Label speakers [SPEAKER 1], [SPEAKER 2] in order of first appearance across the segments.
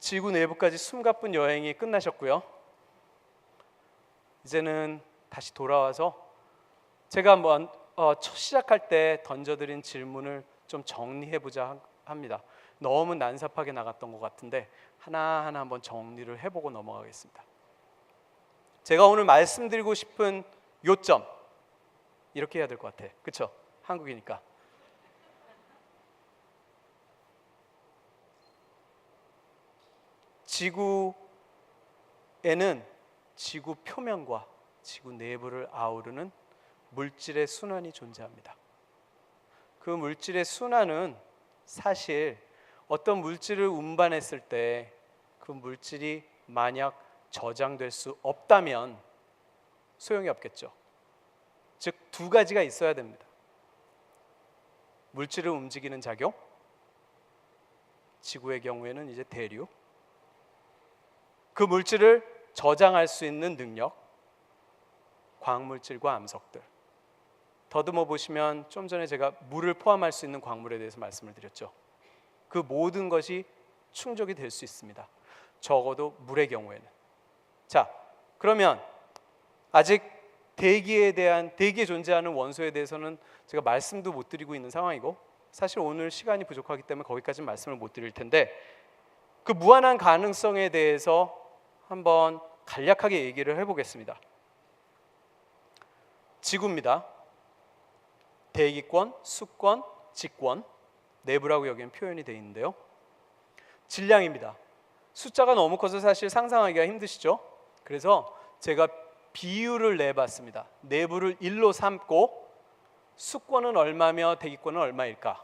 [SPEAKER 1] 지구 내부까지 숨가쁜 여행이 끝나셨고요. 이제는 다시 돌아와서 제가 한번 첫 시작할 때 던져드린 질문을 좀 정리해보자 합니다. 너무 난삽하게 나갔던 것 같은데 하나하나 한번 정리를 해보고 넘어가겠습니다. 제가 오늘 말씀드리고 싶은 요점, 이렇게 해야 될 것 같아. 그렇죠? 한국이니까. 지구에는 지구 표면과 지구 내부를 아우르는 물질의 순환이 존재합니다. 그 물질의 순환은 사실 어떤 물질을 운반했을 때 그 물질이 만약 저장될 수 없다면 소용이 없겠죠. 즉 두 가지가 있어야 됩니다. 물질을 움직이는 작용, 지구의 경우에는 이제 대류, 그 물질을 저장할 수 있는 능력, 광물질과 암석들. 더듬어 보시면 좀 전에 제가 물을 포함할 수 있는 광물에 대해서 말씀을 드렸죠. 그 모든 것이 충족이 될 수 있습니다. 적어도 물의 경우에는. 자, 그러면 아직 대기에 존재하는 원소에 대해서는 제가 말씀도 못 드리고 있는 상황이고, 사실 오늘 시간이 부족하기 때문에 거기까지는 말씀을 못 드릴 텐데, 그 무한한 가능성에 대해서 한번 간략하게 얘기를 해보겠습니다. 지구입니다. 대기권, 수권, 지권, 내부라고 여기는 표현이 되어 있는데요. 질량입니다. 숫자가 너무 커서 사실 상상하기가 힘드시죠? 그래서 제가 비율을 내봤습니다. 내부를 1로 삼고 수권은 얼마며 대기권은 얼마일까?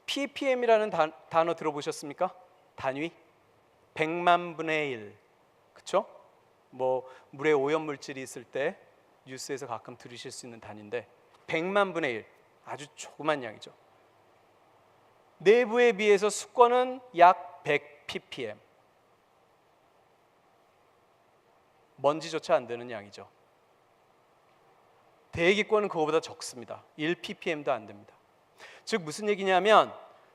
[SPEAKER 1] ppm이라는 단어 들어보셨습니까? 단위? 100만 분의 1. 그렇죠? 뭐 물에 오염물질이 있을 때 뉴스에서 가끔 들으실 수 있는 단위인데 100만 분의 1, 아주 조그만 양이죠. 내부에 비해서 수권은 약 100 ppm. 먼지조차 안 되는 양이죠. 대기권은 그거보다 적습니다. 1 ppm도 안 됩니다. 즉 무슨 얘기냐면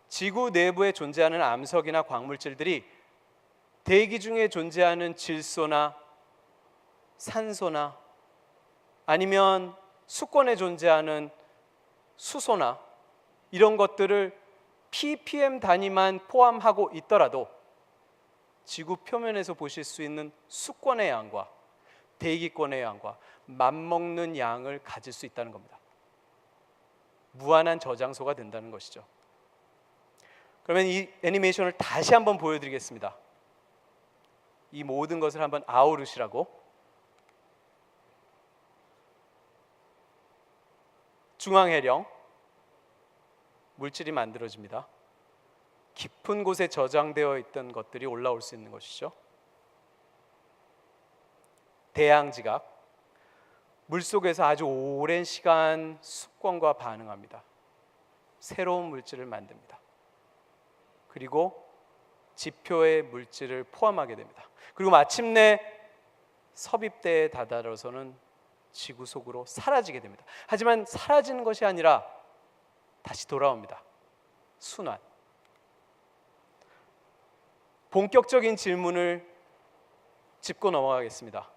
[SPEAKER 1] 지구 내부에 존재하는 암석이나 광물질들이 대기 중에 존재하는 질소나 산소나 아니면 수권에 존재하는 수소나 이런 것들을 ppm 단위만 포함하고 있더라도 지구 표면에서 보실 수 있는 수권의 양과 대기권의 양과 맞먹는 양을 가질 수 있다는 겁니다. 무한한 저장소가 된다는 것이죠. 그러면 이 애니메이션을 다시 한번 보여드리겠습니다. 이 모든 것을 한번 아우르시라고. 중앙해령, 물질이 만들어집니다. 깊은 곳에 저장되어 있던 것들이 올라올 수 있는 것이죠. 대양지각, 물속에서 아주 오랜 시간 수권과 반응합니다. 새로운 물질을 만듭니다. 그리고 지표의 물질을 포함하게 됩니다. 그리고 마침내 섭입대에 다다라서는 지구 속으로 사라지게 됩니다. 하지만 사라지는 것이 아니라 다시 돌아옵니다. 순환. 본격적인 질문을 짚고 넘어가겠습니다.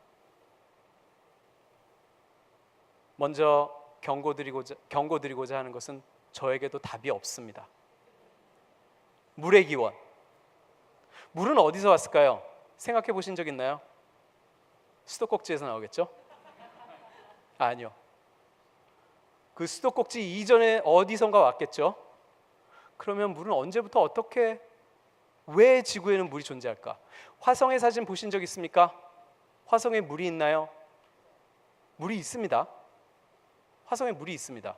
[SPEAKER 1] 먼저 경고드리고자 하는 것은 저에게도 답이 없습니다. 물의 기원. 물은 어디서 왔을까요? 생각해 보신 적 있나요? 수도꼭지에서 나오겠죠? 아니요. 그 수도꼭지 이전에 어디선가 왔겠죠? 그러면 물은 언제부터 어떻게, 왜 지구에는 물이 존재할까? 화성의 사진 보신 적 있습니까? 화성에 물이 있나요? 물이 있습니다. 화성에 물이 있습니다.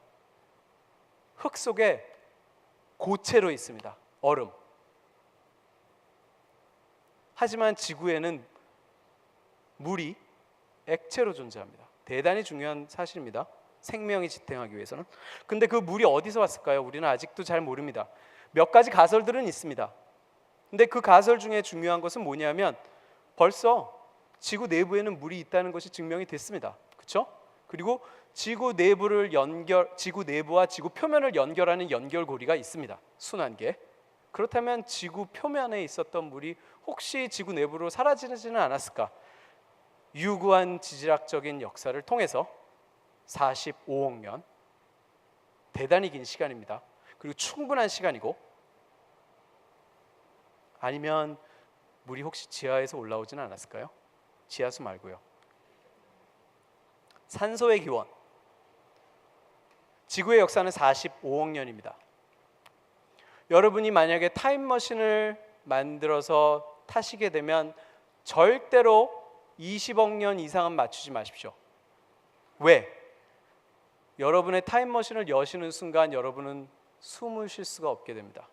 [SPEAKER 1] 흙 속에 고체로 있습니다. 얼음. 하지만 지구에는 물이 액체로 존재합니다. 대단히 중요한 사실입니다. 생명이 지탱하기 위해서는. 근데 그 물이 어디서 왔을까요? 우리는 아직도 잘 모릅니다. 몇 가지 가설들은 있습니다. 근데 그 가설 중에 중요한 것은 뭐냐면 벌써 지구 내부에는 물이 있다는 것이 증명이 됐습니다. 그렇죠? 그리고 지구 내부와 지구 표면을 연결하는 연결고리가 있습니다. 순환계. 그렇다면 지구 표면에 있었던 물이 혹시 지구 내부로 사라지지는 않았을까? 유구한 지질학적인 역사를 통해서 45억 년, 대단히 긴 시간입니다. 그리고 충분한 시간이고, 아니면 물이 혹시 지하에서 올라오지는 않았을까요? 지하수 말고요. 산소의 기원. 지구의 역사는 45억 년입니다. 여러분이 만약에 타임머신을 만들어서 타시게 되면 절대로 20억 년 이상은 맞추지 마십시오. 왜? 여러분의 타임머신을 여시는 순간 여러분은 숨을 쉴 수가 없게 됩니다.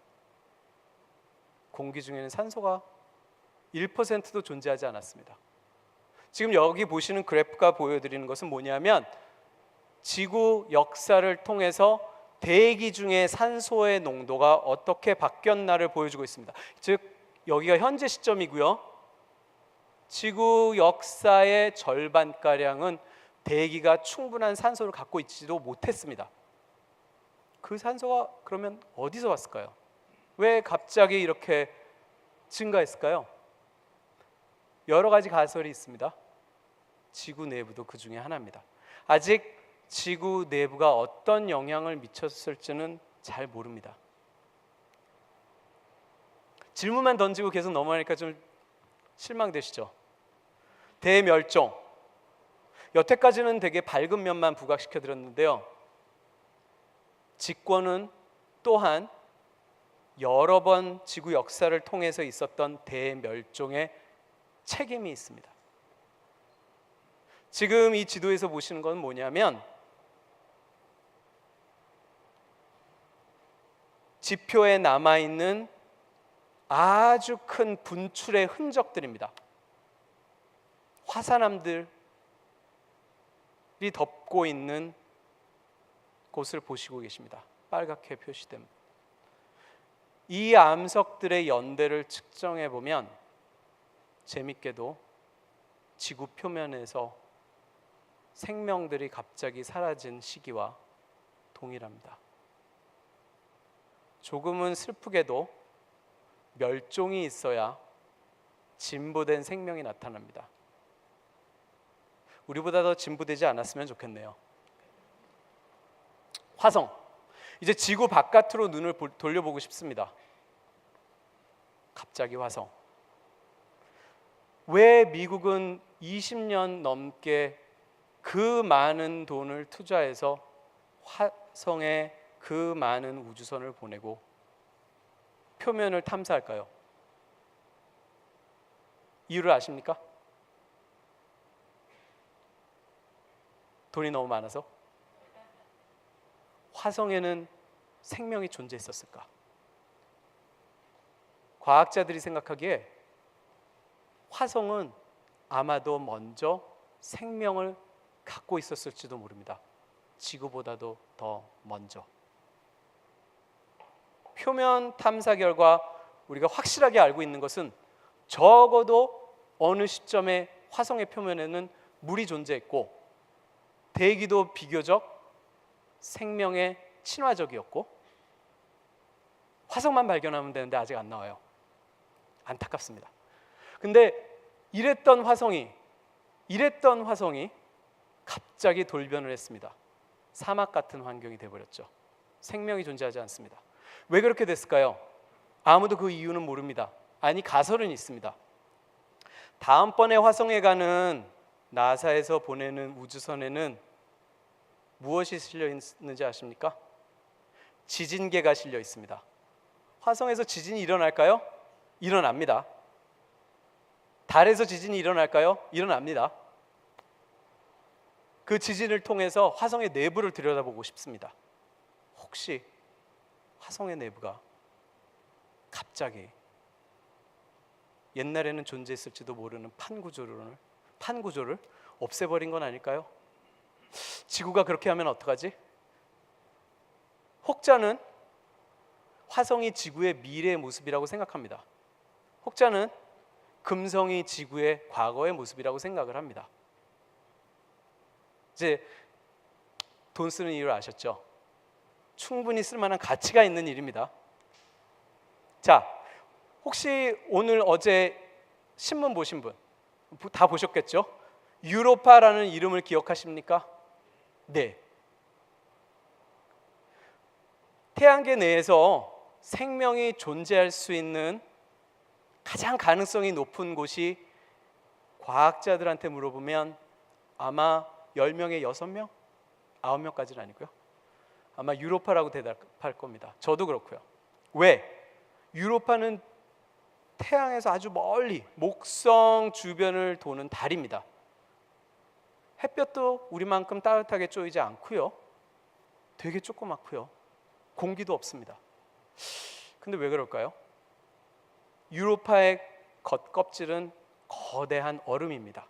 [SPEAKER 1] 공기 중에는 산소가 1%도 존재하지 않았습니다. 지금 여기 보시는 그래프가 보여드리는 것은 뭐냐면 지구 역사를 통해서 대기 중에 산소의 농도가 어떻게 바뀌었나를 보여주고 있습니다. 즉 여기가 현재 시점이고요. 지구 역사의 절반가량은 대기가 충분한 산소를 갖고 있지도 못했습니다. 그 산소가 그러면 어디서 왔을까요? 왜 갑자기 이렇게 증가했을까요? 여러 가지 가설이 있습니다. 지구 내부도 그 중에 하나입니다. 아직 지구 내부가 어떤 영향을 미쳤을지는 잘 모릅니다. 질문만 던지고 계속 넘어가니까 좀 실망되시죠? 대멸종. 여태까지는 되게 밝은 면만 부각시켜 드렸는데요. 직권은 또한 여러 번 지구 역사를 통해서 있었던 대멸종의 책임이 있습니다. 지금 이 지도에서 보시는 건 뭐냐면 지표에 남아있는 아주 큰 분출의 흔적들입니다. 화산암들이 덮고 있는 곳을 보시고 계십니다. 빨갛게 표시된 이 암석들의 연대를 측정해 보면 재밌게도 지구 표면에서 생명들이 갑자기 사라진 시기와 동일합니다. 조금은 슬프게도 멸종이 있어야 진보된 생명이 나타납니다. 우리보다 더 진보되지 않았으면 좋겠네요. 화성. 이제 지구 바깥으로 눈을 돌려보고 싶습니다. 갑자기 화성. 왜 미국은 20년 넘게 그 많은 돈을 투자해서 화성에 그 많은 우주선을 보내고 표면을 탐사할까요? 이유를 아십니까? 돈이 너무 많아서? 화성에는 생명이 존재했었을까? 과학자들이 생각하기에 화성은 아마도 먼저 생명을 갖고 있었을지도 모릅니다. 지구보다도 더 먼저. 표면 탐사 결과 우리가 확실하게 알고 있는 것은 적어도 어느 시점에 화성의 표면에는 물이 존재했고 대기도 비교적 생명에 친화적이었고 화성만 발견하면 되는데 아직 안 나와요. 안타깝습니다. 근데 이랬던 화성이 갑자기 돌변을 했습니다. 사막 같은 환경이 되어버렸죠. 생명이 존재하지 않습니다. 왜 그렇게 됐을까요? 아무도 그 이유는 모릅니다. 아니, 가설은 있습니다. 다음번에 화성에 가는 나사에서 보내는 우주선에는 무엇이 실려 있는지 아십니까? 지진계가 실려 있습니다. 화성에서 지진이 일어날까요? 일어납니다. 달에서 지진이 일어날까요? 일어납니다. 그 지진을 통해서 화성의 내부를 들여다보고 싶습니다. 혹시 화성의 내부가 갑자기 옛날에는 존재했을지도 모르는 판구조를 없애버린 건 아닐까요? 지구가 그렇게 하면 어떡하지? 혹자는 화성이 지구의 미래의 모습이라고 생각합니다. 혹자는 금성이 지구의 과거의 모습이라고 생각을 합니다. 이제 돈 쓰는 이유를 아셨죠? 충분히 쓸만한 가치가 있는 일입니다. 자, 혹시 오늘 어제 신문 보신 분 다 보셨겠죠? 유로파라는 이름을 기억하십니까? 네. 태양계 내에서 생명이 존재할 수 있는 가장 가능성이 높은 곳이 과학자들한테 물어보면 아마 10명에 6명? 9명까지는 아니고요. 아마 유로파라고 대답할 겁니다. 저도 그렇고요. 왜? 유로파는 태양에서 아주 멀리 목성 주변을 도는 달입니다. 햇볕도 우리만큼 따뜻하게 쬐이지 않고요. 되게 조그맣고요. 공기도 없습니다. 근데 왜 그럴까요? 유로파의 겉껍질은 거대한 얼음입니다.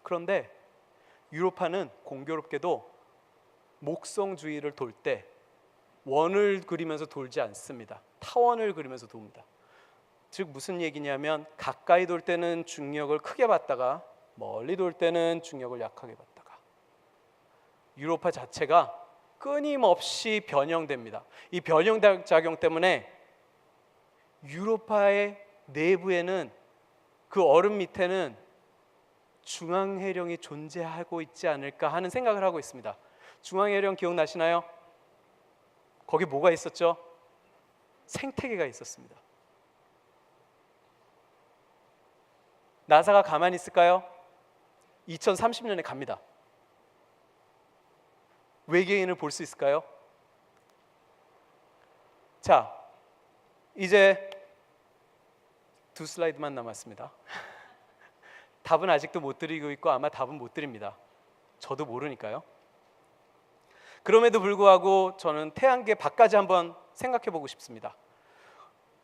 [SPEAKER 1] 그런데 유로파는 공교롭게도 목성 주위를 돌 때 원을 그리면서 돌지 않습니다. 타원을 그리면서 돕니다. 즉 무슨 얘기냐면 가까이 돌 때는 중력을 크게 받다가 멀리 돌 때는 중력을 약하게 받다가 유로파 자체가 끊임없이 변형됩니다. 이 변형 작용 때문에 유로파의 내부에는 그 얼음 밑에는 중앙해령이 존재하고 있지 않을까 하는 생각을 하고 있습니다. 중앙해령 기억나시나요? 거기 뭐가 있었죠? 생태계가 있었습니다. 나사가 가만히 있을까요? 2030년에 갑니다. 외계인을 볼 수 있을까요? 자, 이제 2 슬라이드만 남았습니다. 답은 아직도 못 드리고 있고 아마 답은 못 드립니다. 저도 모르니까요. 그럼에도 불구하고 저는 태양계 밖까지 한번 생각해 보고 싶습니다.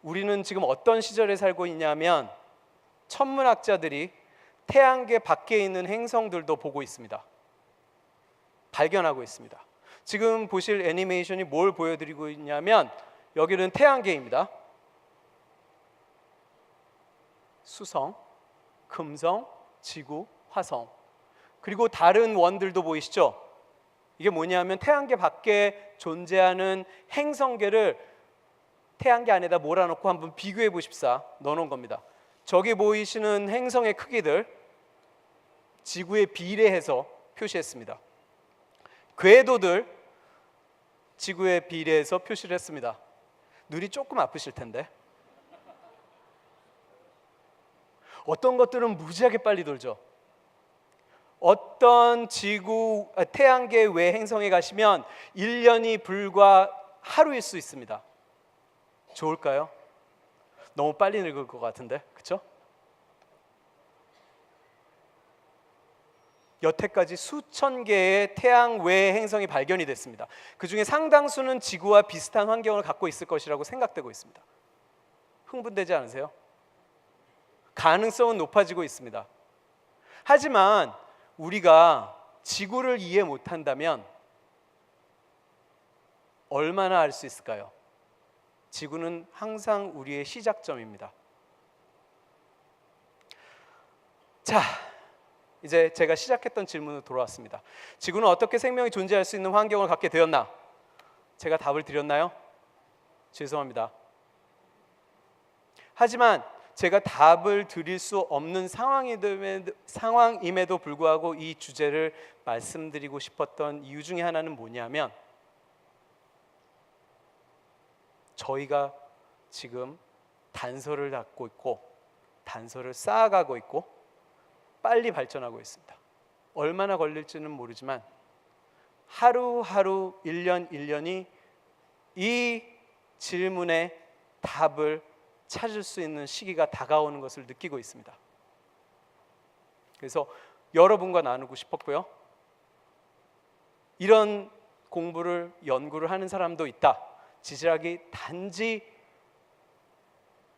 [SPEAKER 1] 우리는 지금 어떤 시절에 살고 있냐면 천문학자들이 태양계 밖에 있는 행성들도 보고 있습니다. 발견하고 있습니다. 지금 보실 애니메이션이 뭘 보여드리고 있냐면 여기는 태양계입니다. 수성, 금성, 지구, 화성, 그리고 다른 원들도 보이시죠? 이게 뭐냐면 태양계 밖에 존재하는 행성계를 태양계 안에다 몰아넣고 한번 비교해 보십사 넣어놓은 겁니다. 저기 보이시는 행성의 크기들 지구에 비례해서 표시했습니다. 궤도들 지구에 비례해서 표시를 했습니다. 눈이 조금 아프실 텐데 어떤 것들은 무지하게 빨리 돌죠. 어떤 태양계 외 행성에 가시면 1년이 불과 하루일 수 있습니다. 좋을까요? 너무 빨리 늙을 것 같은데, 그렇죠? 여태까지 수천 개의 태양 외 행성이 발견이 됐습니다. 그 중에 상당수는 지구와 비슷한 환경을 갖고 있을 것이라고 생각되고 있습니다. 흥분되지 않으세요? 가능성은 높아지고 있습니다. 하지만 우리가 지구를 이해 못한다면 얼마나 알 수 있을까요? 지구는 항상 우리의 시작점입니다. 자, 이제 제가 시작했던 질문으로 돌아왔습니다. 지구는 어떻게 생명이 존재할 수 있는 환경을 갖게 되었나? 제가 답을 드렸나요? 죄송합니다. 하지만 제가 답을 드릴 수 없는 상황임에도 불구하고 이 주제를 말씀드리고 싶었던 이유 중에 하나는 뭐냐면 저희가 지금 단서를 갖고 있고 단서를 쌓아가고 있고 빨리 발전하고 있습니다. 얼마나 걸릴지는 모르지만 하루하루 1년 1년이 이 질문의 답을 찾을 수 있는 시기가 다가오는 것을 느끼고 있습니다. 그래서 여러분과 나누고 싶었고요. 이런 공부를 연구를 하는 사람도 있다. 지질학이 단지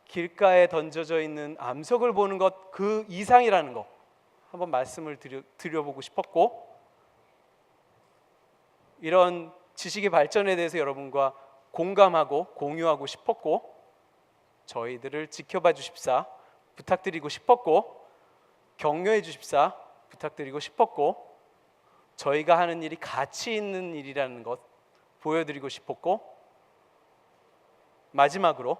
[SPEAKER 1] 길가에 던져져 있는 암석을 보는 것 그 이상이라는 거 한번 말씀을 드려보고 싶었고, 이런 지식의 발전에 대해서 여러분과 공감하고 공유하고 싶었고, 저희들을 지켜봐 주십사 부탁드리고 싶었고, 격려해 주십사 부탁드리고 싶었고, 저희가 하는 일이 가치 있는 일이라는 것 보여드리고 싶었고, 마지막으로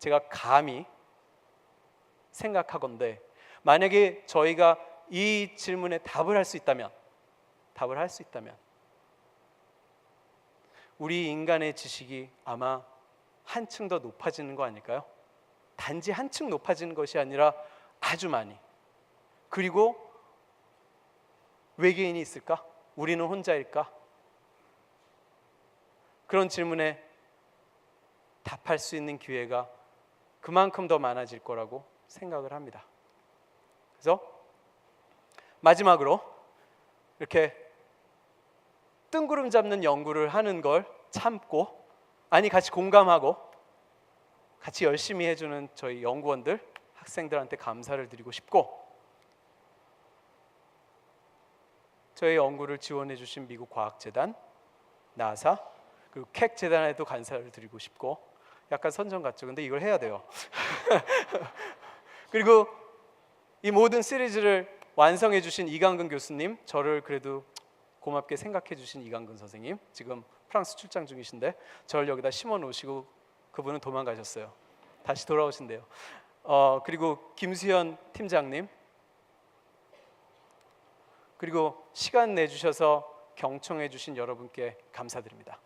[SPEAKER 1] 제가 감히 생각하건대 만약에 저희가 이 질문에 답을 할 수 있다면 우리 인간의 지식이 아마 한층 더 높아지는 거 아닐까요? 단지 한층 높아지는 것이 아니라 아주 많이. 그리고 외계인이 있을까? 우리는 혼자일까? 그런 질문에 답할 수 있는 기회가 그만큼 더 많아질 거라고 생각을 합니다. 그래서 마지막으로 이렇게 뜬구름 잡는 연구를 하는 걸 참고, 아니 같이 공감하고 같이 열심히 해주는 저희 연구원들, 학생들한테 감사를 드리고 싶고, 저희 연구를 지원해 주신 미국 과학재단, 나사, 그리고 캑 재단에도 감사를 드리고 싶고, 약간 선전 같죠? 근데 이걸 해야 돼요. 그리고 이 모든 시리즈를 완성해 주신 이강근 교수님, 저를 그래도 고맙게 생각해 주신 이강근 선생님, 지금 프랑스 출장 중이신데 저를 여기다 심어 놓으시고 그분은 도망가셨어요. 다시 돌아오신대요. 그리고 김수현 팀장님, 그리고 시간 내주셔서 경청해 주신 여러분께 감사드립니다.